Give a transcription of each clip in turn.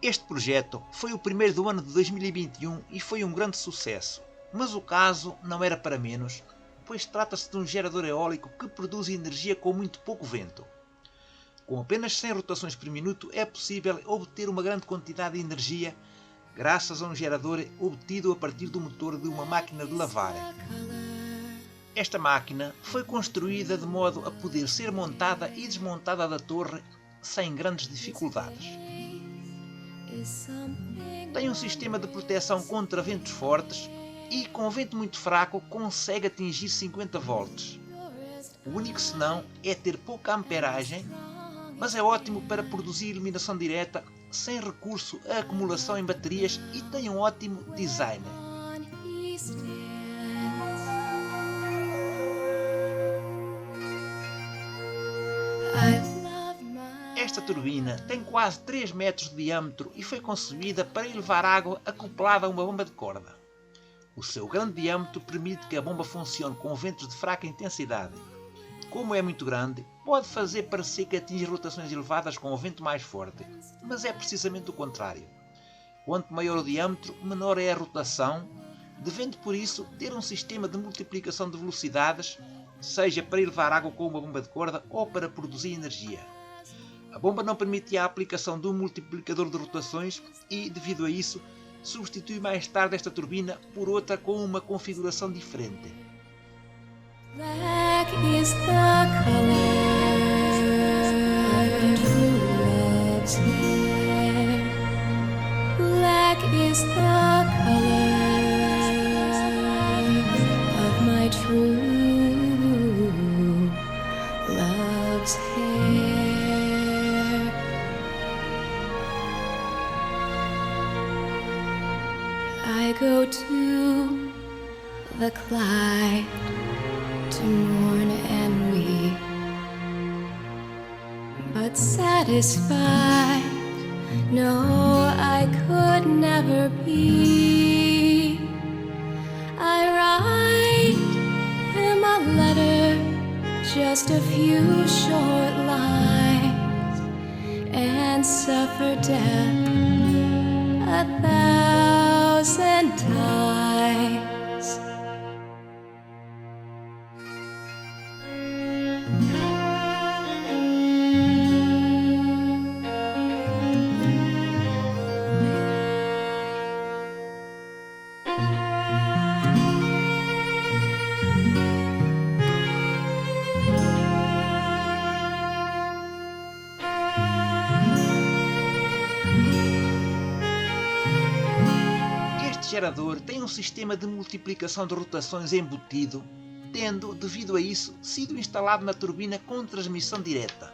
Este projeto foi o primeiro do ano de 2021 e foi um grande sucesso. Mas o caso não era para menos, pois trata-se de um gerador eólico que produz energia com muito pouco vento. Com apenas 100 rotações por minuto é possível obter uma grande quantidade de energia graças a um gerador obtido a partir do motor de uma máquina de lavar. Esta máquina foi construída de modo a poder ser montada e desmontada da torre sem grandes dificuldades. Tem um sistema de proteção contra ventos fortes e, com vento muito fraco, consegue atingir 50 volts. O único senão é ter pouca amperagem, mas é ótimo para produzir iluminação direta sem recurso à acumulação em baterias e tem um ótimo design. Esta turbina tem quase 3 metros de diâmetro e foi concebida para elevar água acoplada a uma bomba de corda. O seu grande diâmetro permite que a bomba funcione com ventos de fraca intensidade. Como é muito grande, pode fazer parecer que atinge rotações elevadas com o vento mais forte, mas é precisamente o contrário. Quanto maior o diâmetro, menor é a rotação, devendo por isso ter um sistema de multiplicação de velocidades, seja para elevar água com uma bomba de corda ou para produzir energia. A bomba não permite a aplicação de um multiplicador de rotações e, devido a isso, substitui mais tarde esta turbina por outra com uma configuração diferente. Black is the color of true love's hair. Black is the color of my true love's hair. I go to the Clyde to mourn and weep, but satisfied, no, I could never be. I write him a letter, just a few short lines, and suffer death 1,000 times. Este gerador tem um sistema de multiplicação de rotações embutido, tendo, devido a isso, sido instalado na turbina com transmissão direta.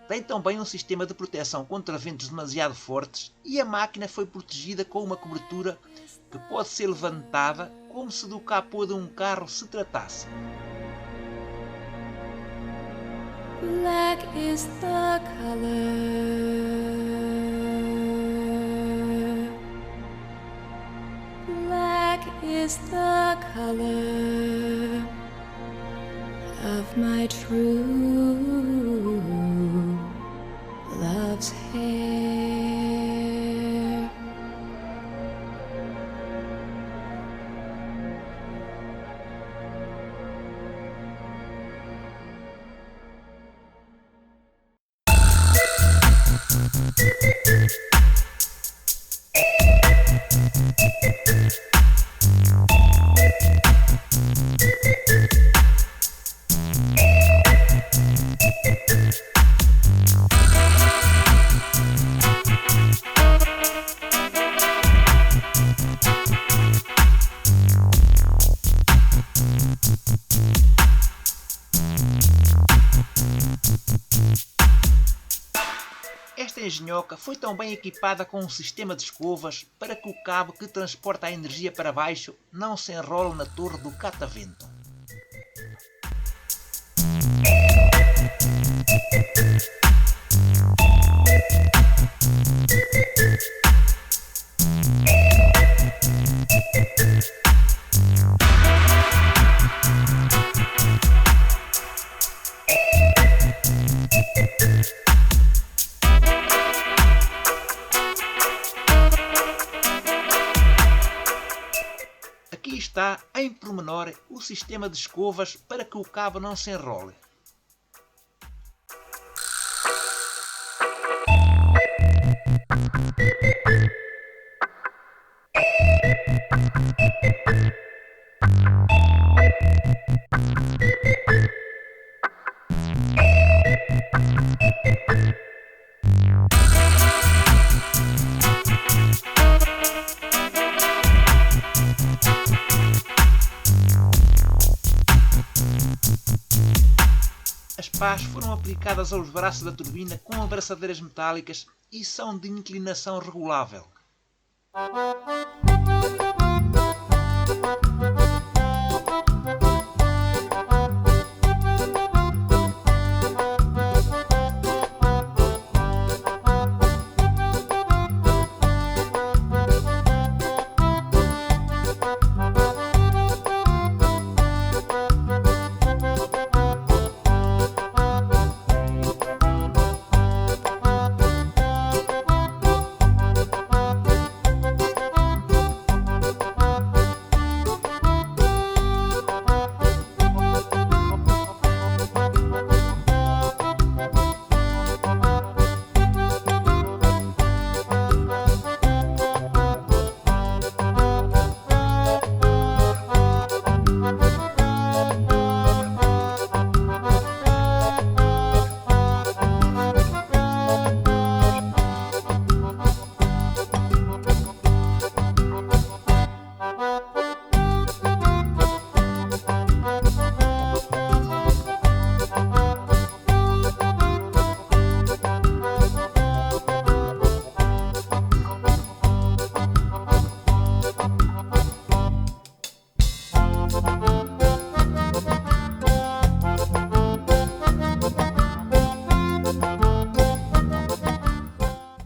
Tem também um sistema de proteção contra ventos demasiado fortes e a máquina foi protegida com uma cobertura que pode ser levantada como se do capô de um carro se tratasse. Black is the color. Black is the color of my true love's hair. Esta engenhoca foi também equipada com um sistema de escovas para que o cabo que transporta a energia para baixo não se enrole na torre do catavento. melhor o sistema de escovas para que o cabo não se enrole. As pás foram aplicadas aos braços da turbina com abraçadeiras metálicas e são de inclinação regulável.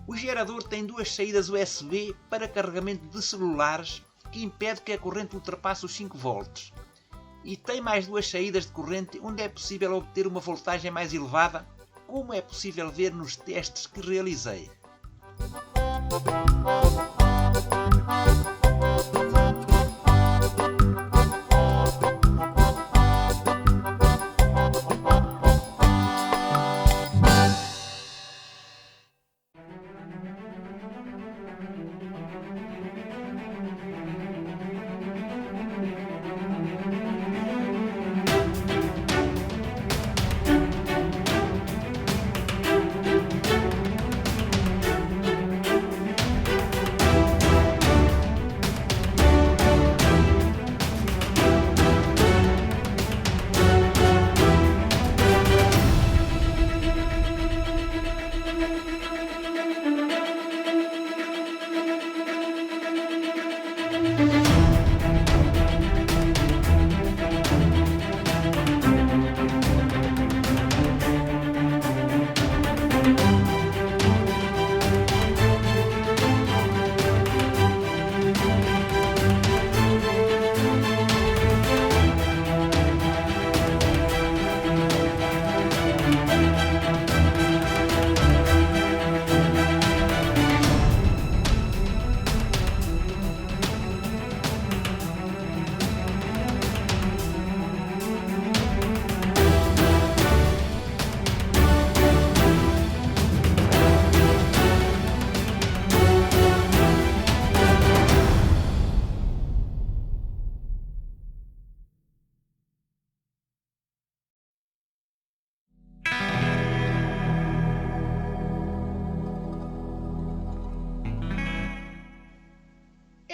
O gerador tem duas saídas USB para carregamento de celulares que impede que a corrente ultrapasse os 5 volts. E tem mais duas saídas de corrente onde é possível obter uma voltagem mais elevada, como é possível ver nos testes que realizei.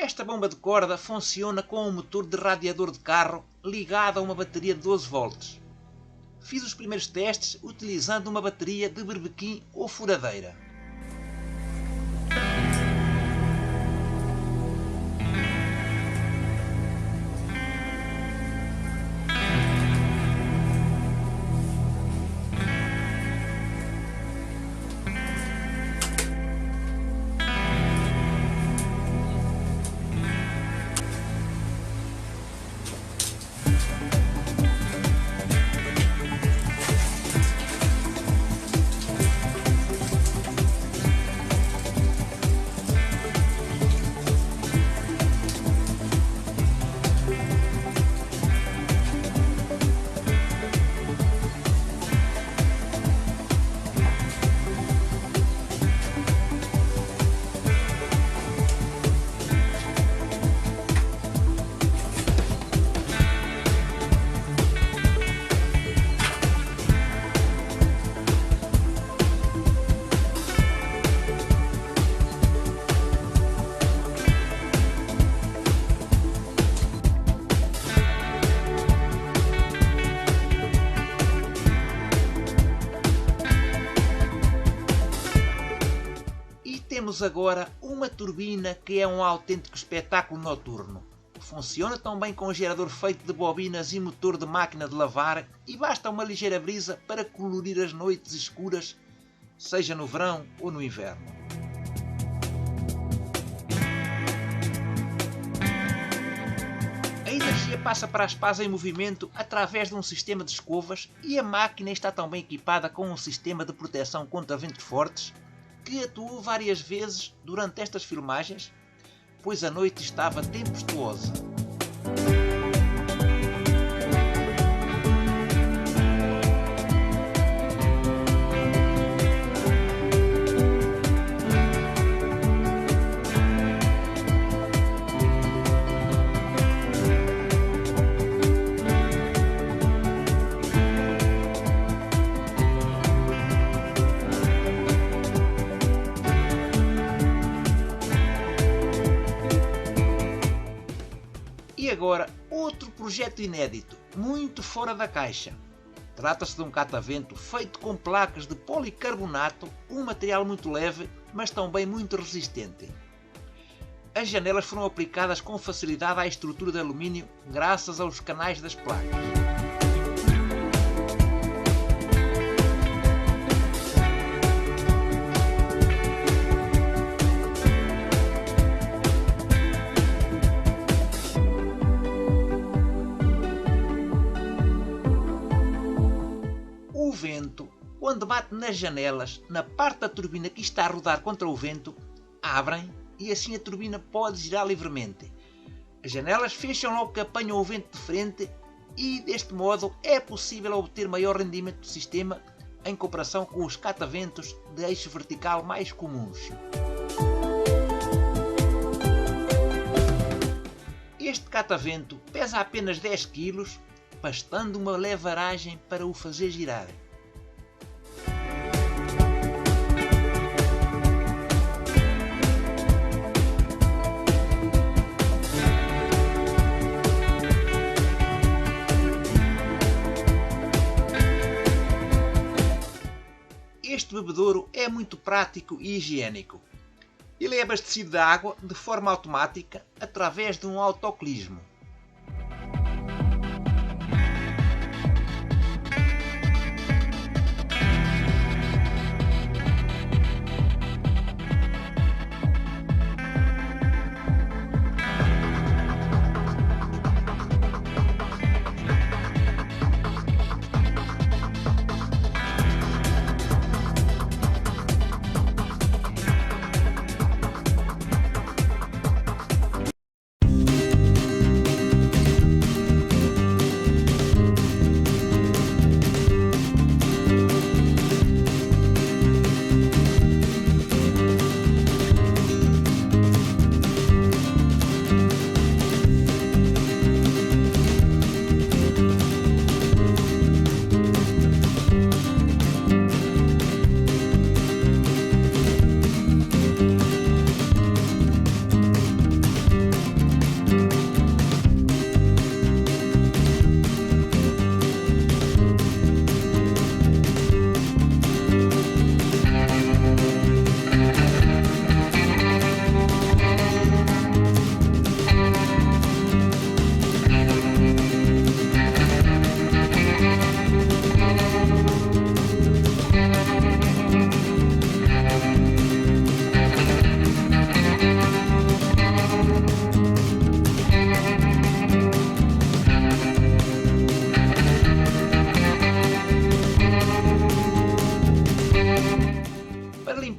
Esta bomba de corda funciona com um motor de radiador de carro ligado a uma bateria de 12 volts. Fiz os primeiros testes utilizando uma bateria de berbequim ou furadeira. mostrar-vos agora uma turbina que é um autêntico espetáculo noturno. Funciona tão bem com um gerador feito de bobinas e motor de máquina de lavar e basta uma ligeira brisa para colorir as noites escuras, seja no verão ou no inverno. A energia passa para as pás em movimento através de um sistema de escovas e a máquina está tão bem equipada com um sistema de proteção contra ventos fortes que atuou várias vezes durante estas filmagens, pois a noite estava tempestuosa. E agora, outro projeto inédito, muito fora da caixa. Trata-se de um catavento feito com placas de policarbonato, um material muito leve, mas também muito resistente. As janelas foram aplicadas com facilidade à estrutura de alumínio graças aos canais das placas. O vento, quando bate nas janelas, na parte da turbina que está a rodar contra o vento, abrem e assim a turbina pode girar livremente. As janelas fecham logo que apanham o vento de frente e, deste modo, é possível obter maior rendimento do sistema em comparação com os cataventos de eixo vertical mais comuns. Este catavento pesa apenas 10 kg, bastando uma leve aragem para o fazer girar. Este bebedouro é muito prático e higiênico. Ele é abastecido de água de forma automática através de um autoclismo.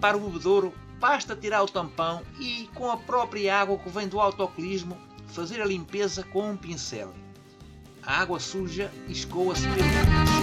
Para o bebedouro, basta tirar o tampão e, com a própria água que vem do autoclismo, fazer a limpeza com um pincel. A água suja escoa-se pelos dedos.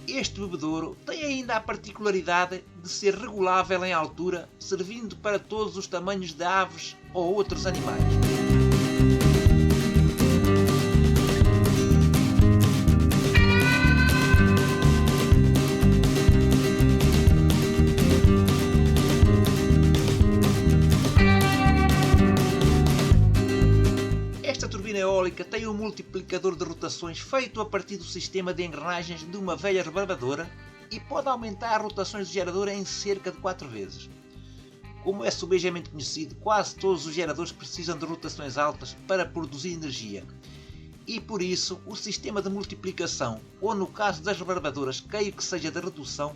Este bebedouro tem ainda a particularidade de ser regulável em altura, servindo para todos os tamanhos de aves ou outros animais. eólica tem um multiplicador de rotações feito a partir do sistema de engrenagens de uma velha rebarbadora e pode aumentar as rotações do gerador em cerca de 4 vezes. Como é subejamente conhecido, quase todos os geradores precisam de rotações altas para produzir energia. E por isso, o sistema de multiplicação, ou no caso das rebarbadoras, creio que seja de redução,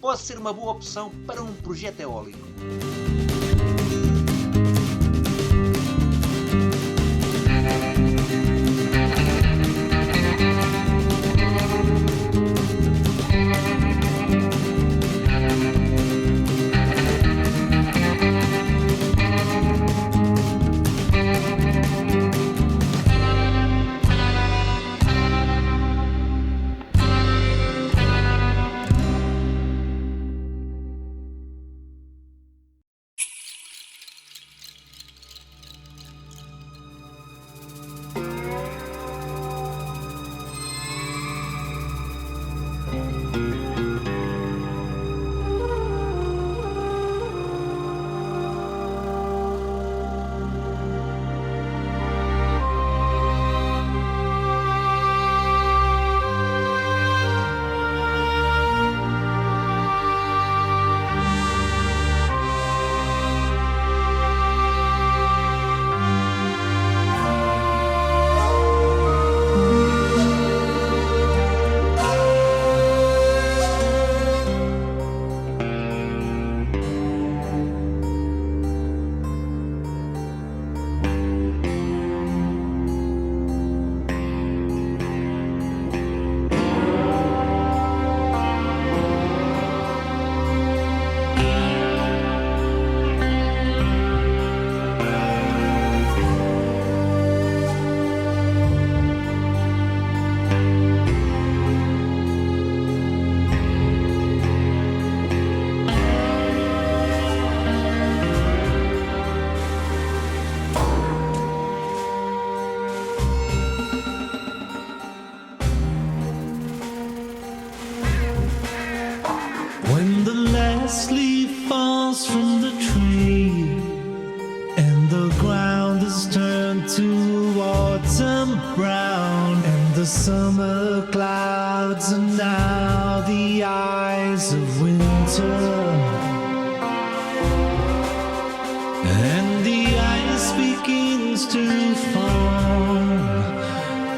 pode ser uma boa opção para um projeto eólico. When the last leaf falls from the tree and the ground is turned to autumn brown and the summer clouds are now the eyes of winter and the ice begins to form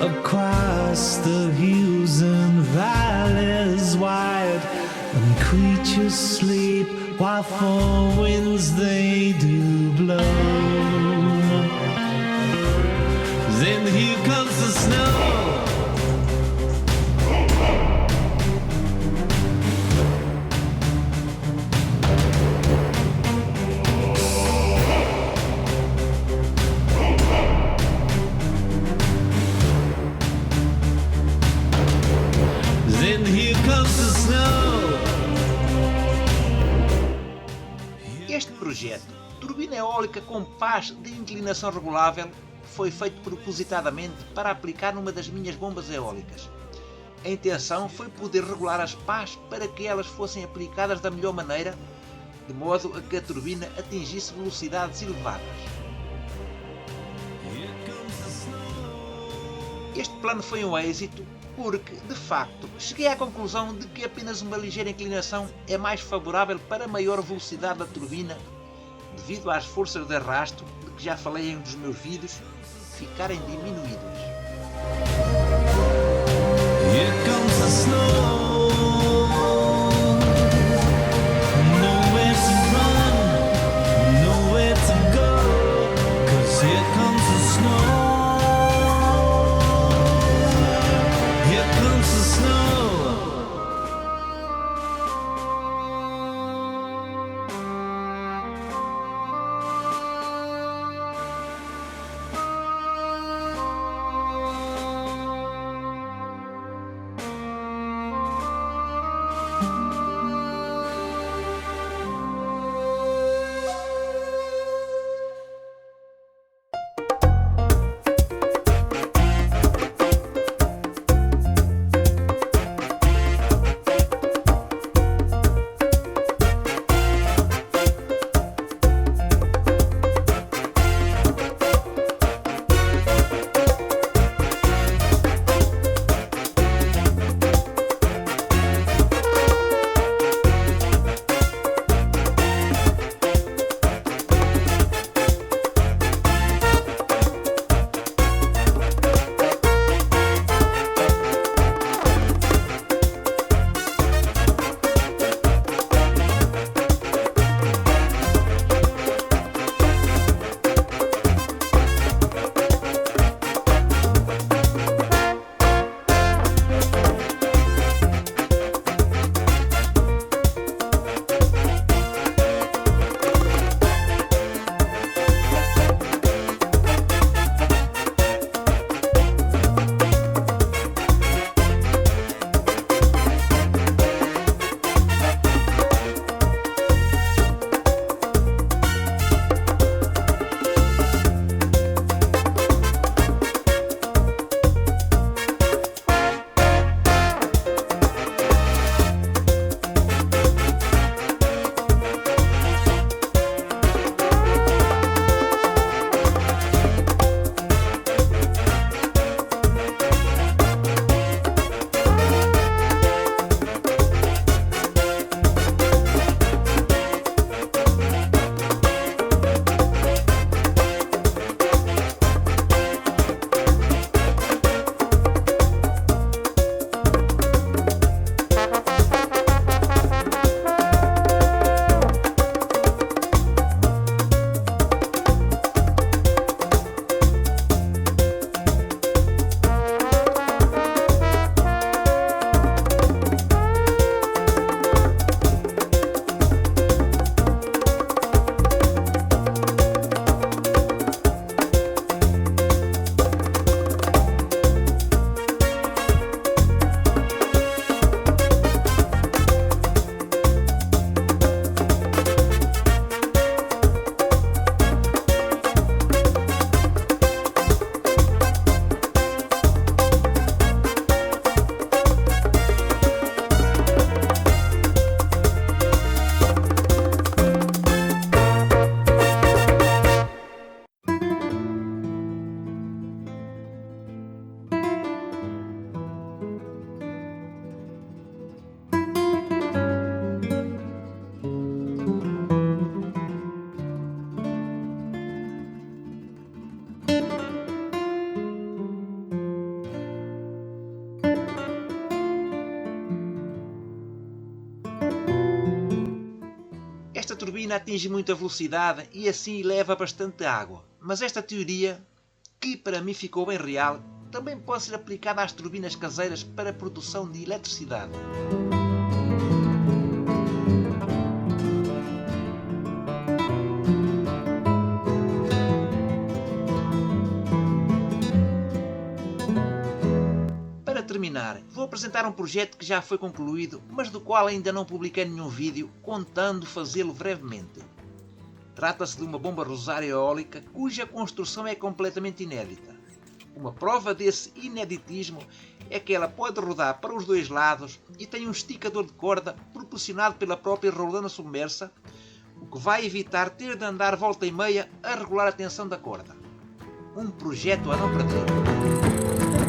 across the hills and valleys wide, and creatures sleep while four winds they do blow. Then here comes the snow. Then here comes the snow. Este projeto, turbina eólica com pás de inclinação regulável, foi feito propositadamente para aplicar numa das minhas bombas eólicas. A intenção foi poder regular as pás para que elas fossem aplicadas da melhor maneira, de modo a que a turbina atingisse velocidades elevadas. Este plano foi um êxito porque, de facto, cheguei à conclusão de que apenas uma ligeira inclinação é mais favorável para maior velocidade da turbina, devido às forças de arrasto, de que já falei em um dos meus vídeos, ficarem diminuídas. Here comes the snow. Nowhere to run, nowhere to go, 'cause here comes the snow. Here comes the snow. turbina atinge muita velocidade e assim eleva bastante água. Mas esta teoria, que para mim ficou bem real, também pode ser aplicada às turbinas caseiras para a produção de eletricidade. Para terminar, vou apresentar um projeto que já foi concluído, mas do qual ainda não publiquei nenhum vídeo, contando fazê-lo brevemente. Trata-se de uma bomba rosária eólica cuja construção é completamente inédita. Uma prova desse ineditismo é que ela pode rodar para os dois lados e tem um esticador de corda proporcionado pela própria rolana submersa, o que vai evitar ter de andar volta e meia a regular a tensão da corda. Um projeto a não perder.